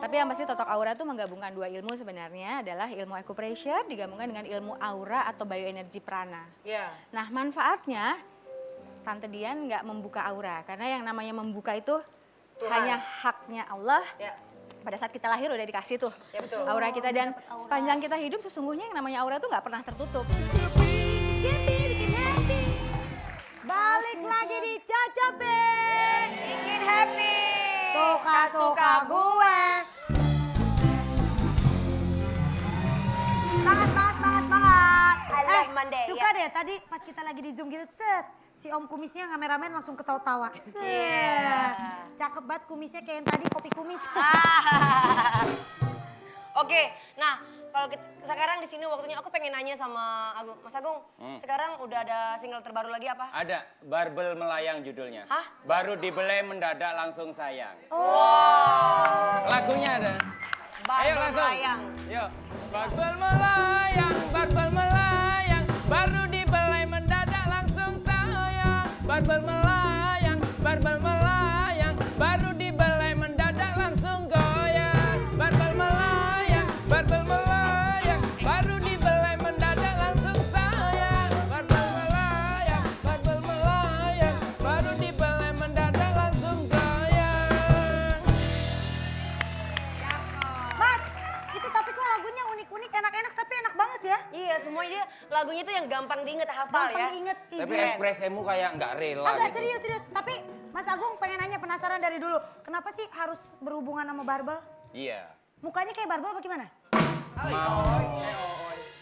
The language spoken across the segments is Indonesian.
Tapi yang pasti totok aura itu menggabungkan dua ilmu sebenarnya adalah ilmu acupressure digabungkan dengan ilmu aura atau bioenergi prana. Iya. Nah manfaatnya Tante Dian nggak membuka aura karena yang namanya membuka itu Tuhan. hanya haknya Allah. Ya. Pada saat kita lahir udah dikasih tuh Ya, betul. aura kita dan sepanjang kita hidup sesungguhnya yang namanya aura tuh nggak pernah tertutup. Balik lagi di Cocopin. Bikin happy. Suka-suka gue. Semangat. I love Monday, Suka ya. deh tadi pas kita lagi di Zoom gitu, set. Si om kumisnya kameramen langsung ketawa-tawa. Set. Cakep banget kumisnya kayak yang tadi kopi kumis. Oke, nah kalau sekarang di sini waktunya aku pengen nanya sama Agung. Mas Agung, sekarang udah ada single terbaru lagi apa? Ada, Barbel Melayang judulnya. Hah? Baru dibelai mendadak langsung sayang. Oh. Lagunya ada. Ayo Barbel langsung. melayang. Yuk. Barbel melayang, barbel melayang. Baru dibelai mendadak langsung sayang. Barbel melayang, barbel melayang. Baru dibelai mendadak langsung goyang. Barbel melayang, barbel melayang. Baru dibelai mendadak langsung sayang. Barbel melayang, barbel melayang. Baru dibelai mendadak langsung goyang. Mas, itu tapi kok lagunya unik-unik, enak-enak tapi enak banget ya. Iya, semuanya dia lagunya tuh yang gampang diinget, hafal ya. Gampang inget, Tapi easy. ekspresimu kayak nggak rela. Agak gitu. serius. Tapi Mas Agung pengen nanya, penasaran dari dulu. Kenapa sih harus berhubungan sama barbel? Iya. Mukanya kayak barbel apa gimana?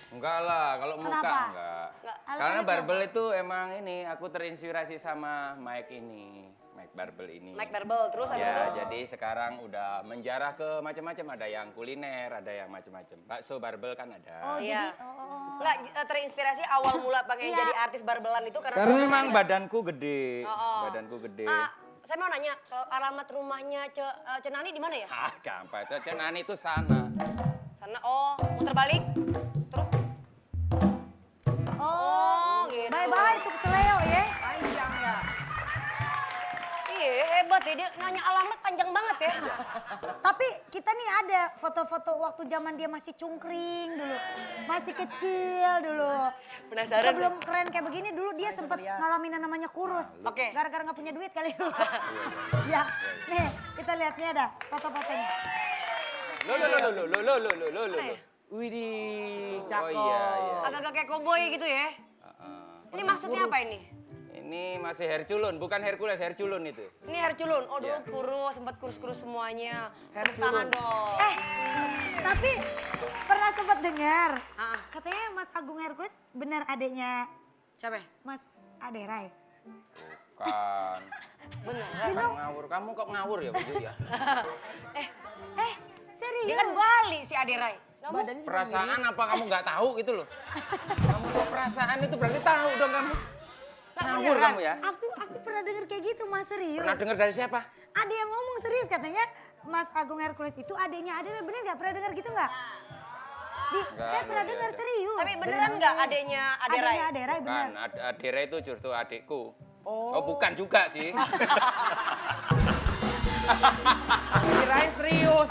Enggak lah, kalau muka Kenapa? enggak. Alasannya Karena kenapa? barbel itu emang ini, aku terinspirasi sama Mike ini. Mike Barbel ini. Mike Barbel, terus habis itu? Ya, jadi sekarang udah menjarah ke macam-macam. Ada yang kuliner, ada yang macam-macam. Bakso barbel kan ada. Oh, Iya. jadi Nggak, terinspirasi awal mula pengen Iya. jadi artis barbelan itu karena... Karena suami memang pengen- badanku gede. Oh. Badanku gede. Saya mau nanya, kalau alamat rumahnya Cenani di mana ya? Ah, gampang. Cenani itu sana. Sana, oh, muter balik, terus? Oh, gitu. bye-bye tuh keseleo ya. Iya, hebat ya, dia nanya alamat panjang banget ya. Tapi kita nih ada foto-foto waktu zaman dia masih cungkring dulu. Masih kecil dulu. Penasaran Sebelum keren kayak begini dulu dia sempat ngalamin yang namanya kurus. Oke. Gara-gara nggak punya duit kali dulu. Ya, nih kita lihat nih ada foto-fotonya. Lo. Widih, Oh iya, iya. Agak-agak kayak koboi gitu ya. Ini maksudnya apa ini? Ini masih Herculun, bukan Hercules, Herculun itu. Ini Herculun, oh dulu Iya. kurus, sempat kurus-kurus semuanya. Tepuk tangan dong. Tapi pernah sempat dengar Ah. katanya Mas Agung Hercules benar adiknya Siapa? Mas Aderai. Kan. Beneran. Kamu ngawur, kamu kok ngawur ya, Bu ya? Serius? Dia kan Bali si Aderai. Kamu Perasaan apa kamu nggak tahu gitu loh? Kamu kok perasaan itu berarti tahu dong kamu. Ngawur beneran. kamu ya? Aku pernah dengar kayak gitu Mas, serius. Pernah dengar dari siapa? Ada yang ngomong serius katanya Mas Agung Hercules itu adiknya Aderai, bener nggak? Pernah dengar gitu nggak? Saya pernah ada, dengar ada. serius. tapi beneran nggak adanya Aderai? Adiknya Aderai bener. Kan, Adira itu justru adikku. Oh, bukan juga sih. kirain serius.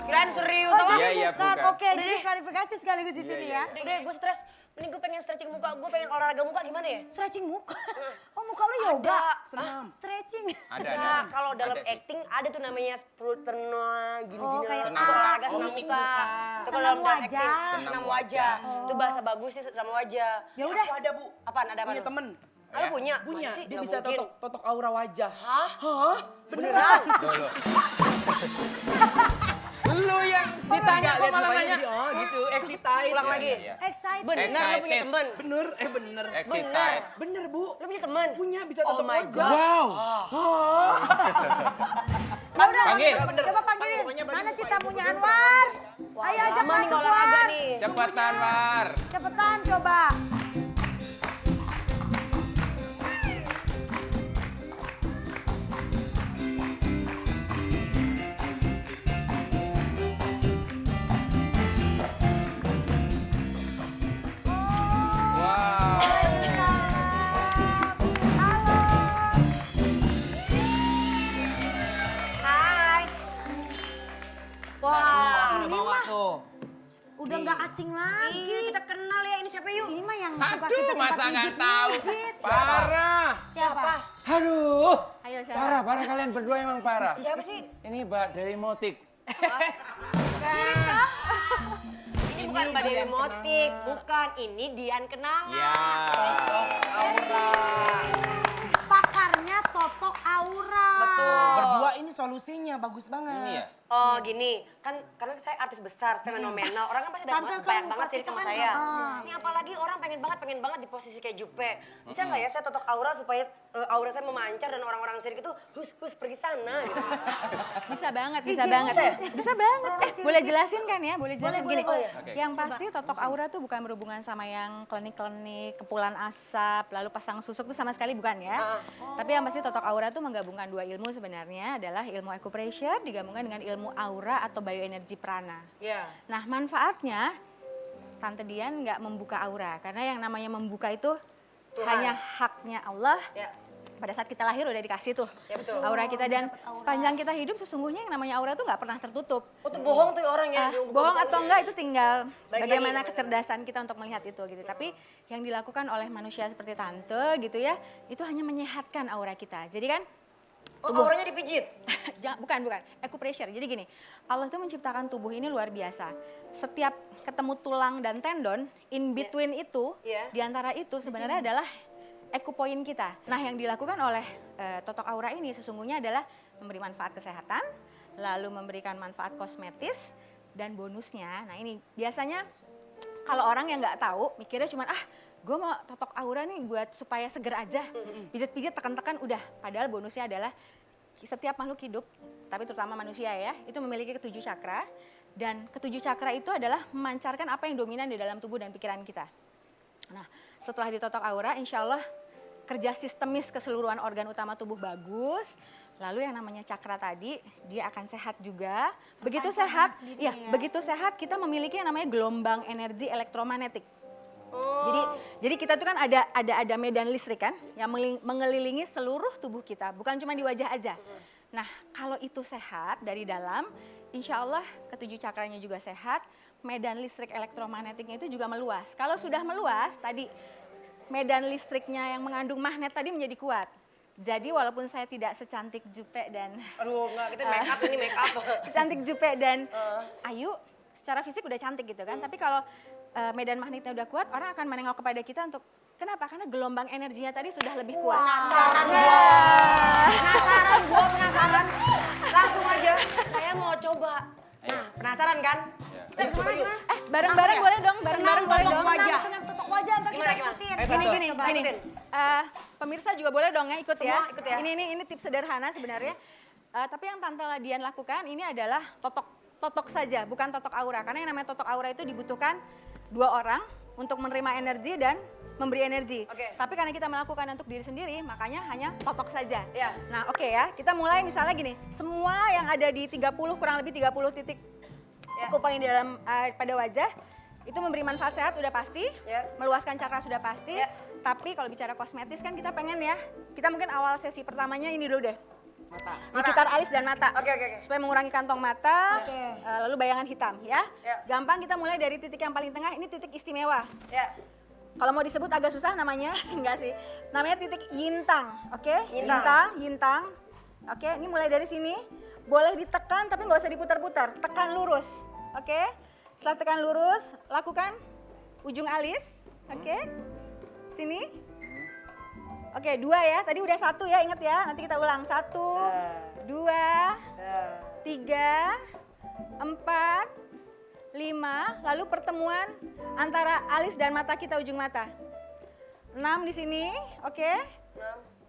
Kirain serius. Oh sama? jadi Iya, bukan. bukan. Oke, jadi klarifikasi sekaligus di sini ya. Udah, gue stres. Mending gue pengen stretching muka, gue pengen olahraga muka gimana ya? Stretching muka. Oh muka lu yoga? Ada. Stretching. Bisa, kalau dalam Ada sih. acting ada tuh namanya sprutena gini-gini. Oh, kayak Itu olahraga senam senam muka. muka. Itu Senam kalau dalam wajah. acting, senam wajah. Itu bahasa bagus sih senam wajah. Ya udah. Aku ada, Bu. Apaan, ada apaan? Punya temen. Ah, lu punya? Punya, Masa sih? dia Nggak bisa mungkin. totok aura wajah. Hah? Hah? Beneran? Loh. Lu yang ditanya kok malah nanya. Oh gitu, excited. Ulang Iya, lagi. iya. Excited. Bener, lu punya Excited. temen? Bener, bener. Excited. Bener, Bu. Lu punya temen? Punya, bisa Oh totok my wajah. God. Wow. Ya udah, Panggil. coba panggilin. Pokoknya baju Mana sih muka tamunya ibu. Anwar? Ayo ajak Lama nih masuk olahraga War. nih. Cepetan, War. Cepetan coba. Wow. Halo. Hai. Wah. Ini Bawa mah tuh. udah nggak asing lagi. Iya, kita kenal ya. Ini siapa yuk? Ini mah yang suka Aduh, kita masa nggak tahu? pijit. Parah. Siapa? Aduh. Ayo siapa? Parah kalian berdua emang parah. Siapa sih? Ini Mbak dari Motik. Ini bukan Mbak Dewi Motik, bukan. Ini Dian Kenanga. Ya. Aura. Pakarnya Toto Aura. Betul. Berdua ini solusinya bagus banget. Ini ya. Oh gini, kan karena saya artis besar, fenomenal. Orang kan pasti Tante banyak kan banget sih kita sama kan, saya. ah. Ini apalagi orang pengen banget di posisi kayak Jupe. Bisa nggak ya saya totok aura supaya aura saya memancar dan orang-orang sirik itu hus pergi sana gitu. Bisa banget, Ih, bisa Cik, banget. boleh. Bisa banget. Orang Boleh sirik. jelasin kan ya? Boleh jelasin Boleh, gini. boleh. Oke. Yang pasti totok aura tuh bukan berhubungan sama yang klinik-klinik, kepulan asap, lalu pasang susuk tuh sama sekali bukan ya. Tapi yang pasti totok aura tuh menggabungkan dua ilmu sebenarnya, adalah ilmu acupressure digabungkan dengan ilmu aura atau bioenergi prana. Iya. Nah manfaatnya, Tante Dian nggak membuka aura, karena yang namanya membuka itu Tuhan. hanya haknya Allah. Ya. Pada saat kita lahir udah dikasih tuh Ya, betul. aura kita, dan Dapat aura. sepanjang kita hidup sesungguhnya yang namanya aura tuh nggak pernah tertutup. Oh tuh bohong tuh orang ya. dia Bohong bukan- atau enggak itu tinggal Balik bagaimana lagi. kecerdasan kita untuk melihat itu gitu. Tapi yang dilakukan oleh manusia seperti Tante gitu ya, itu hanya menyehatkan aura kita. Jadi kan Oh auranya dipijit. bukan, acupressure. Jadi gini, Allah tuh menciptakan tubuh ini luar biasa. Setiap ketemu tulang dan tendon, in between itu, Iya. di antara itu sebenarnya adalah acupoint kita. Nah, yang dilakukan oleh totok aura ini sesungguhnya adalah memberi manfaat kesehatan, lalu memberikan manfaat kosmetis, dan bonusnya, nah ini biasanya kalau orang yang nggak tahu, mikirnya cuma gue mau totok aura nih buat supaya seger aja, pijat-pijat, tekan-tekan, udah. Padahal bonusnya adalah setiap makhluk hidup, tapi terutama manusia ya, itu memiliki ketujuh cakra, dan ketujuh cakra itu adalah memancarkan apa yang dominan di dalam tubuh dan pikiran kita. Nah, setelah ditotok aura, insya Allah kerja sistemis keseluruhan organ utama tubuh bagus. Lalu yang namanya cakra tadi, dia akan sehat juga. Begitu Akan sehat, sendiri ya, ya. begitu sehat kita memiliki yang namanya gelombang energi elektromagnetik. Jadi kita tuh kan ada medan listrik kan yang mengelilingi seluruh tubuh kita, bukan cuma di wajah aja. Nah, kalau itu sehat dari dalam, insya Allah ketujuh cakranya juga sehat, medan listrik elektromagnetiknya itu juga meluas. Kalau sudah meluas, tadi medan listriknya yang mengandung magnet tadi menjadi kuat. Jadi walaupun saya tidak secantik Jupe dan Aduh enggak, kita make up ini make up. secantik Jupe dan Ayu, secara fisik udah cantik gitu kan. Tapi kalau medan magnetnya udah kuat, orang akan menengok kepada kita untuk kenapa? Karena gelombang energinya tadi sudah lebih kuat. Penasaran penasaran. Langsung aja, saya mau coba. Nah, penasaran kan? Kita gimana? Bareng-bareng boleh dong, bareng-bareng boleh dong. Senam tutup wajah, ntar kita Gimana? ikutin. Gini, Coba gini. ikutin. Pemirsa juga boleh dong ya ikut ya. Semua ikut ya. Ini tips sederhana sebenarnya. Tapi yang Tante Dian lakukan ini adalah totok saja, bukan totok aura. Karena yang namanya totok aura itu dibutuhkan 2 orang untuk menerima energi dan memberi energi. Oke. Tapi karena kita melakukan untuk diri sendiri, makanya hanya totok saja. Ya. Nah, oke ya. Kita mulai misalnya gini, semua yang ada di 30 kurang lebih 30 titik kupang di dalam pada wajah itu memberi manfaat sehat udah pasti, Ya. meluaskan cakra sudah pasti. Ya. Tapi kalau bicara kosmetis kan kita pengen ya, kita mungkin awal sesi pertamanya ini dulu deh. Mata. Di sekitar alis dan mata. Oke. Supaya mengurangi kantong mata, Oke. lalu bayangan hitam ya. Ya. Gampang, kita mulai dari titik yang paling tengah, ini titik istimewa. Ya. Kalau mau disebut agak susah namanya, enggak sih. Namanya titik yintang, oke? Yintang. Yintang. Oke, ini mulai dari sini. Boleh ditekan tapi nggak usah diputar-putar, tekan lurus, oke? Setelah tekan lurus, lakukan ujung alis, oke? Sini. Oke, 2 ya, tadi udah 1 ya, inget ya. Nanti kita ulang, 1, 2, 3, 4, 5, lalu pertemuan antara alis dan mata kita, ujung mata. 6 di sini, oke?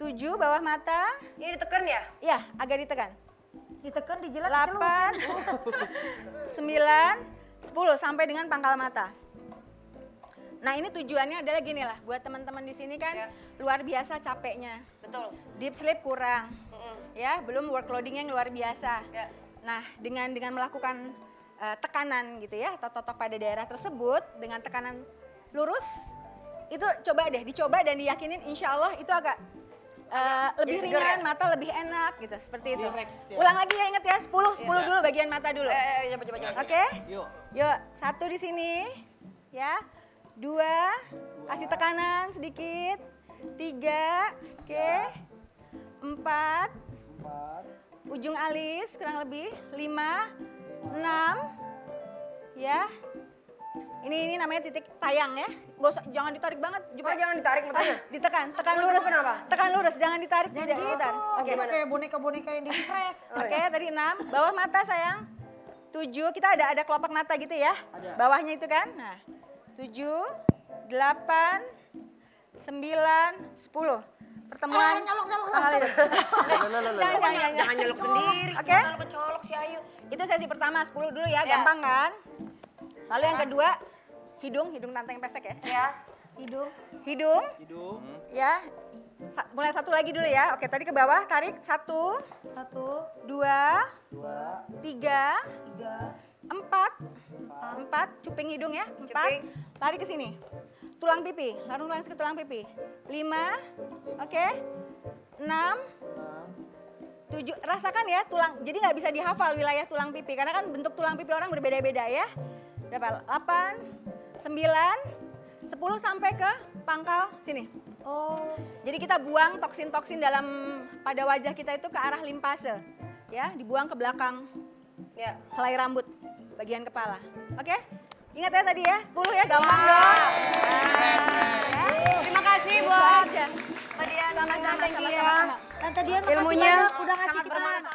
7 bawah mata, Ini ditekan ya? ya agak ditekan. Ditekan, dijilat, 8, dicelupin. 9, 10 sampai dengan pangkal mata. Nah ini tujuannya adalah gini lah, buat teman-teman di sini kan Ya. luar biasa capeknya, Betul. deep sleep kurang, Mm-mm. ya belum workloading yang luar biasa. Ya. Nah dengan melakukan tekanan gitu ya atau totok pada daerah tersebut dengan tekanan lurus, itu coba deh dicoba dan diyakinin insya Allah itu agak lebih Jadi seger ringan, ya? mata lebih enak gitu, seperti itu. Relax ya. Ulang lagi ya, ingat ya, 10 dulu bagian mata dulu. Coba. Oke? Yuk. Yuk, 1 di sini, ya. 2, kasih tekanan sedikit. 3, oke. 4, ujung alis kurang lebih. 5, 6, ya. Ini namanya titik tayang ya. Jangan ditarik banget. Oh, jangan ditarik matanya. Ditekan, tekan Emang lurus. kenapa? Tekan lurus, jangan ditarik. Jangan tidak gitu, ditarik. Oke, gitu kayak boneka-boneka yang di press. Oke, tadi 6. Bawah mata sayang. 7, kita ada kelopak mata gitu ya. Bawahnya itu kan. Nah, 7, 8, 9, 10. Pertemuan. Nyolok. tanggal itu. Jangan nyolok sendiri. Oke. Kalau kecolok si Ayu. Itu sesi pertama, 10 dulu ya, Ya. gampang kan? Lalu yang kedua, hidung tante yang pesek ya. Ya. Hidung, Hidung. ya. Mulai 1 lagi dulu ya. Oke, tadi ke bawah, tarik. 1, 2, 3, 4, 4, cuping hidung ya, 4, Cuping. lari ke sini. Tulang pipi, langsung ke tulang pipi. 5, oke. 6, 7, rasakan ya tulang, jadi nggak bisa dihafal wilayah tulang pipi, karena kan bentuk tulang pipi orang berbeda-beda ya. Berapa? 8, 9, 10 sampai ke pangkal sini. Oh, Jadi kita buang toksin-toksin dalam pada wajah kita itu ke arah limpase. Ya, dibuang ke belakang Ya. helai rambut, bagian kepala. Oke? Ingat ya tadi ya, 10 ya, gampang dong. Terima kasih Itu buat aja. Mbak Dian. Sama-sama, Thank you ya. sama-sama. Tante Dian makasih Ilmunya banyak udah ngasih sangat kita bermanfaat.